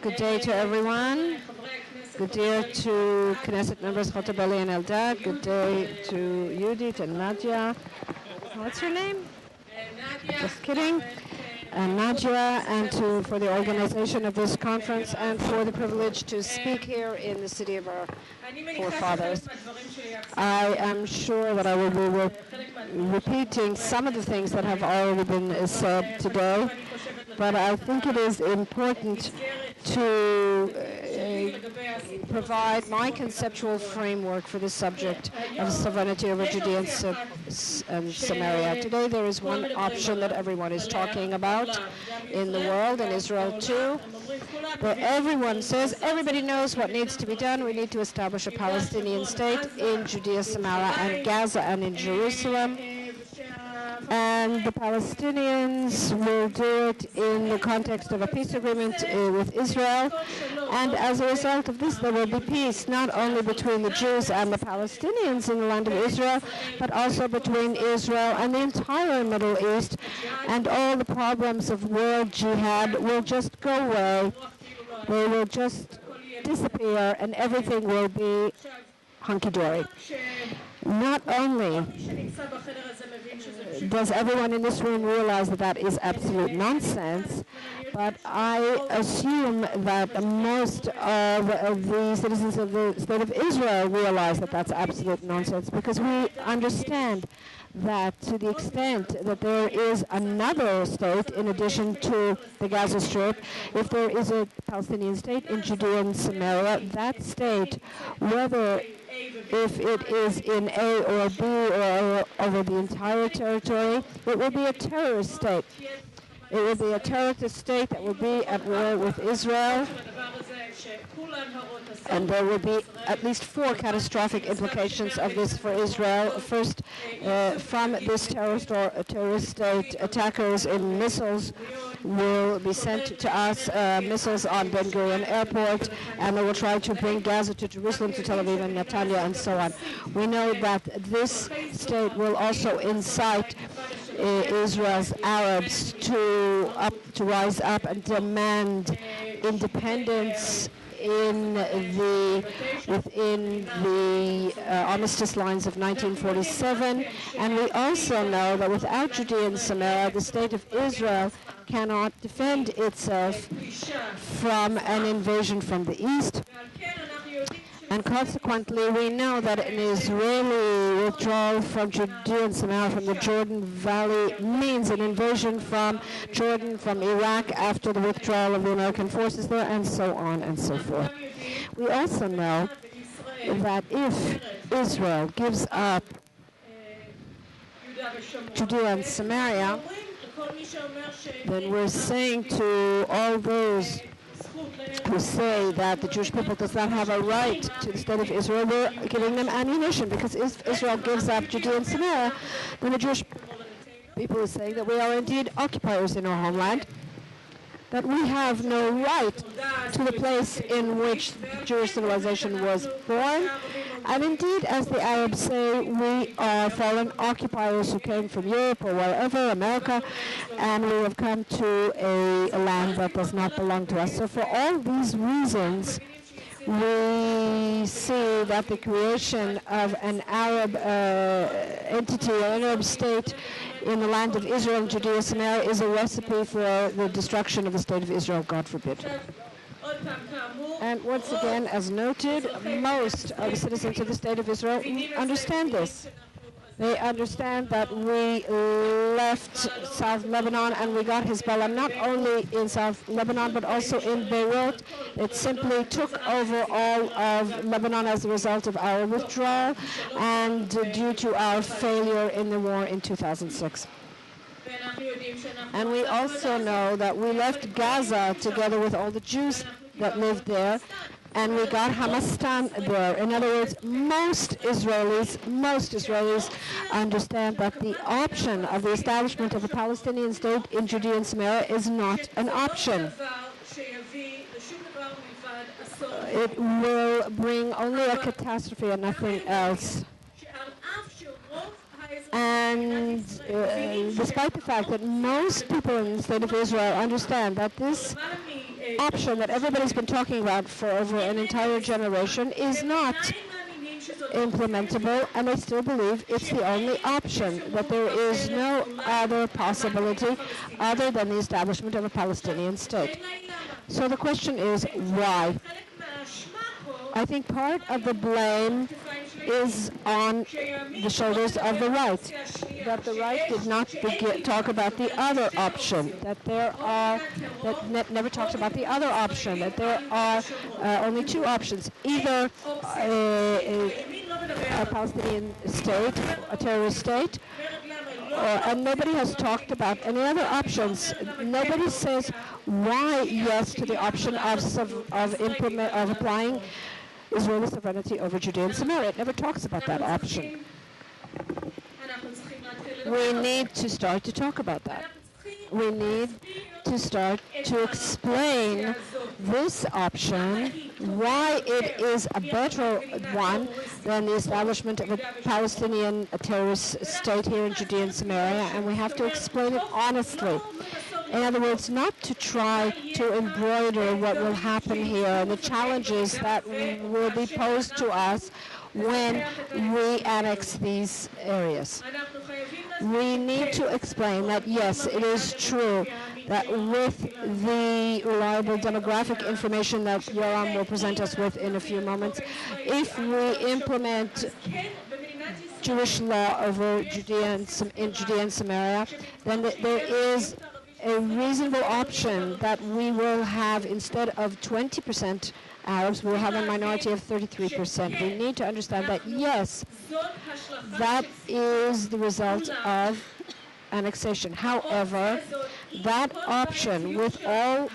Good day to everyone. Good day to Knesset members Chotabeli and Eldad. Good day to Yudit and Nadia. What's your name? Just kidding. And Nadia, and for the organization of this conference and for the privilege to speak here in the city of our forefathers. I am sure that I will be repeating some of the things that have already been said today, but I think it is important to provide my conceptual framework for the subject of sovereignty over Judea and Samaria. Today there is one option that everyone is talking about in the world, in Israel too, where everyone says, everybody knows what needs to be done. We need to establish a Palestinian state in Judea, Samaria, and Gaza, and in Jerusalem. And the Palestinians will do it in the context of a peace agreement with Israel. And as a result of this, there will be peace not only between the Jews and the Palestinians in the land of Israel, but also between Israel and the entire Middle East. And all the problems of world jihad will just go away. They will just disappear, and everything will be hunky-dory. Not only does everyone in this room realize that that is absolute nonsense, but I assume that most of the citizens of the State of Israel realize that that's absolute nonsense, because we understand that to the extent that there is another state in addition to the Gaza Strip, if there is a Palestinian state in Judea and Samaria, that state, whether if it is in A or B or over the entire territory, it will be a terrorist state. It will be a terrorist state that will be at war with Israel, and there will be at least 4 catastrophic implications of this for Israel. First, from this terrorist state, attackers in missiles will be sent to us, missiles on Ben Gurion Airport, and they will try to bring Gaza to Jerusalem, to Tel Aviv and Netanya, and so on. We know that this state will also incite Israel's Arabs to rise up and demand independence within the armistice lines of 1947. And we also know that without Judea and Samaria, the state of Israel cannot defend itself from an invasion from the east. And consequently, we know that an Israeli withdrawal from Judea and Samaria from the Jordan Valley means an invasion from Jordan, from Iraq after the withdrawal of the American forces there, and so on and so forth. We also know that if Israel gives up Judea and Samaria, then we're saying to all those who say that the Jewish people does not have a right to the state of Israel, we're giving them ammunition, because if Israel gives up Judea and Samaria, then the Jewish people are saying that we are indeed occupiers in our homeland, that we have no right to the place in which Jewish civilization was born. And indeed, as the Arabs say, we are foreign occupiers who came from Europe or wherever, America, and we have come to a land that does not belong to us. So for all these reasons, we see that the creation of an Arab entity, an Arab state in the land of Israel and Judea and Samaria is a recipe for the destruction of the state of Israel, God forbid. And once again, as noted, most of the citizens of the state of Israel understand this. They understand that we left South Lebanon and we got Hezbollah not only in South Lebanon but also in Beirut. It simply took over all of Lebanon as a result of our withdrawal and due to our failure in the war in 2006. And we also know that we left Gaza together with all the Jews that lived there, and we got Hamastan there. In other words, most Israelis understand that the option of the establishment of a Palestinian state in Judea and Samaria is not an option. It will bring only a catastrophe and nothing else. And despite the fact that most people in the state of Israel understand that this option that everybody's been talking about for over an entire generation is not implementable, and I still believe it's the only option, that there is no other possibility other than the establishment of a Palestinian state. So the question is, why? I think part of the blame is on the shoulders of the right, that the right did not talk about the other option, that never talks about the other option, that there are only two options, either a Palestinian state, a terrorist state, and nobody has talked about any other options. Nobody says why yes to the option of applying Israeli sovereignty over Judea and Samaria. It never talks about that option. We need to start to talk about that. We need to start to explain this option, why it is a better one than the establishment of a Palestinian terrorist state here in Judea and Samaria, and we have to explain it honestly. In other words, not to try to embroider what will happen here and the challenges that will be posed to us when we annex these areas. We need to explain that, yes, it is true that with the reliable demographic information that Yoram will present us with in a few moments, if we implement Jewish law over Judea and Samaria, then there is a reasonable option that we will have, instead of 20% Arabs, we'll have a minority of 33%. We need to understand that, yes, that is the result of annexation. However, that option, with all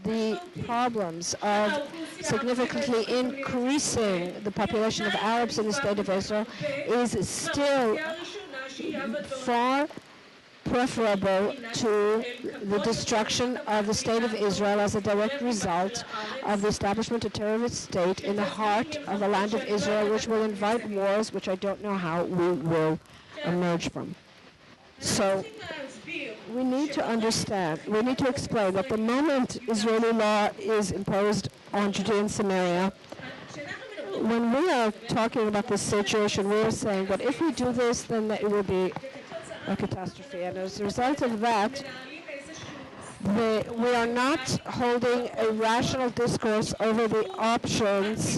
the problems of significantly increasing the population of Arabs in the state of Israel, is still far preferable to the destruction of the state of Israel as a direct result of the establishment of a terrorist state in the heart of the land of Israel, which will invite wars which I don't know how we will emerge from. So we need to understand, we need to explain that the moment Israeli law is imposed on Judea and Samaria, when we are talking about this situation, we are saying that if we do this, then it will be a catastrophe. And as a result of that, we are not holding a rational discourse over the options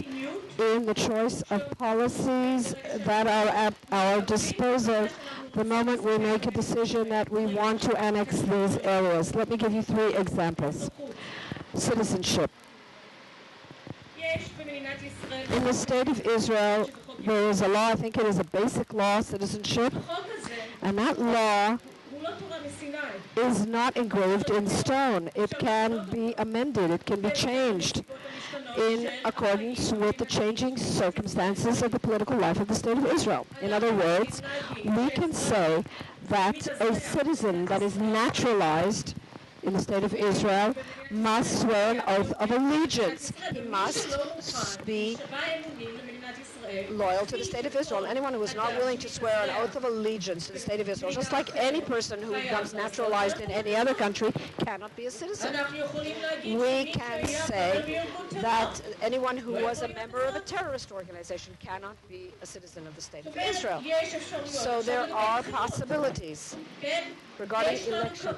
in the choice of policies that are at our disposal the moment we make a decision that we want to annex these areas. Let me give you 3 examples. Citizenship. In the state of Israel, there is a law, I think it is a basic law, citizenship, and that law is not engraved in stone. It can be amended, it can be changed in accordance with the changing circumstances of the political life of the state of Israel. In other words, we can say that a citizen that is naturalized in the state of Israel must swear an oath of allegiance. He must be loyal to the state of Israel. Anyone who is not willing to swear an oath of allegiance to the state of Israel, just like any person who becomes naturalized in any other country, cannot be a citizen. We can say that anyone who was a member of a terrorist organization cannot be a citizen of the state of Israel. So there are possibilities regarding elections.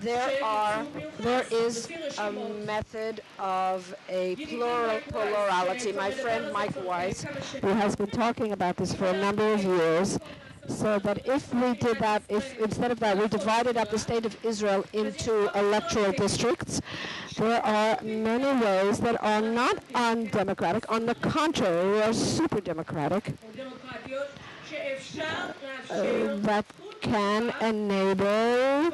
There is a method of a plurality. My friend Mike Weiss, who has been talking about this for a number of years, so that if we did that, if instead of that we divided up the state of Israel into electoral districts, there are many ways that are not undemocratic. On the contrary, they are super democratic. That can enable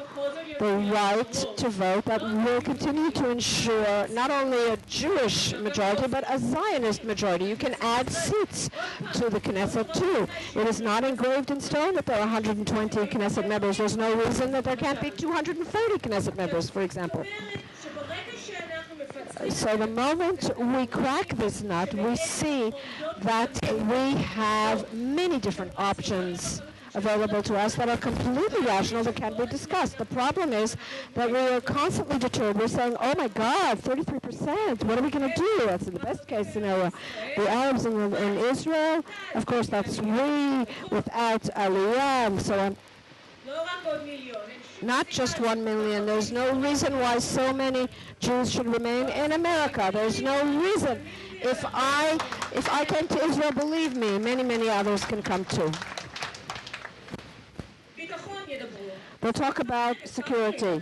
the right to vote, that will continue to ensure not only a Jewish majority but a Zionist majority. You can add seats to the Knesset too. It is not engraved in stone that there are 120 Knesset members. There's no reason that there can't be 230 Knesset members, for example. So the moment we crack this nut, we see that we have many different options available to us that are completely rational, that can be discussed. The problem is that we are constantly deterred. We're saying, oh my God, 33%, what are we going to do? That's in the best case scenario. The Arabs in Israel, of course, that's we, without Aliyah, and so on. Not just 1 million. There's no reason why so many Jews should remain in America. There's no reason. If I came to Israel, believe me, many others can come too. They'll talk about security.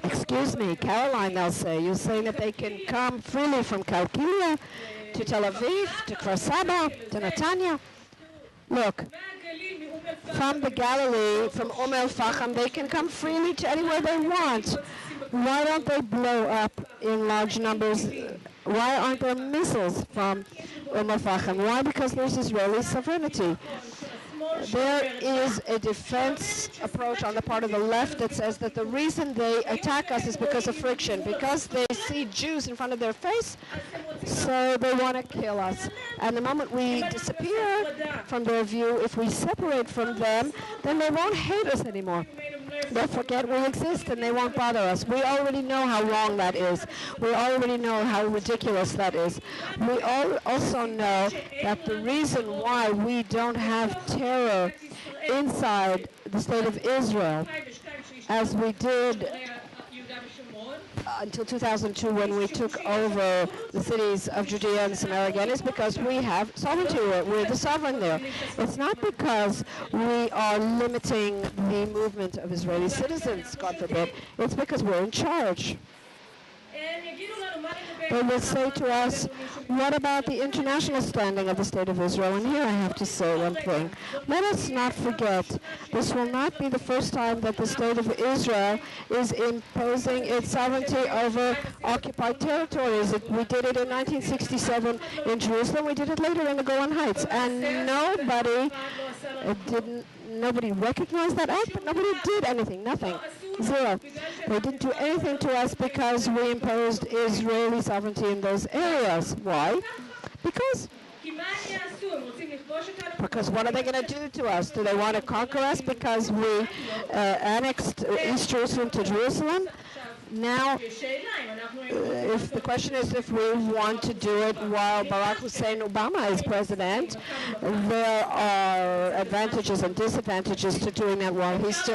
Excuse me, Caroline, they'll say. You're saying that they can come freely from Kalkilia to Tel Aviv, to Kfar Saba, to Netanya. Look, from the Galilee, from El-Facham, they can come freely to anywhere they want. Why don't they blow up in large numbers? Why aren't there missiles from El-Facham? Why? Because there's Israeli sovereignty. There is a defense approach on the part of the left that says that the reason they attack us is because of friction, because they see Jews in front of their face, so they want to kill us. And the moment we disappear from their view, if we separate from them, then they won't hate us anymore. They'll forget we exist and they won't bother us. We already know how wrong that is. We already know how ridiculous that is. We also know that the reason why we don't have terror inside the state of Israel, as we did until 2002 when we took over the cities of Judea and Samaria again, is because we have sovereignty. We're the sovereign there. It's not because we are limiting the movement of Israeli citizens, God forbid. It's because we're in charge. They will say to us, what about the international standing of the State of Israel? And here I have to say one thing. Let us not forget, this will not be the first time that the State of Israel is imposing its sovereignty over occupied territories. We did it in 1967 in Jerusalem. We did it later in the Golan Heights. And nobody recognized that act, but nobody did anything, nothing. Zero. They didn't do anything to us because we imposed Israeli sovereignty in those areas. Why? Because what are they going to do to us? Do they want to conquer us because we annexed East Jerusalem to Jerusalem? Now, if the question is if we want to do it while Barack Hussein Obama is president, there are advantages and disadvantages to doing that while he's still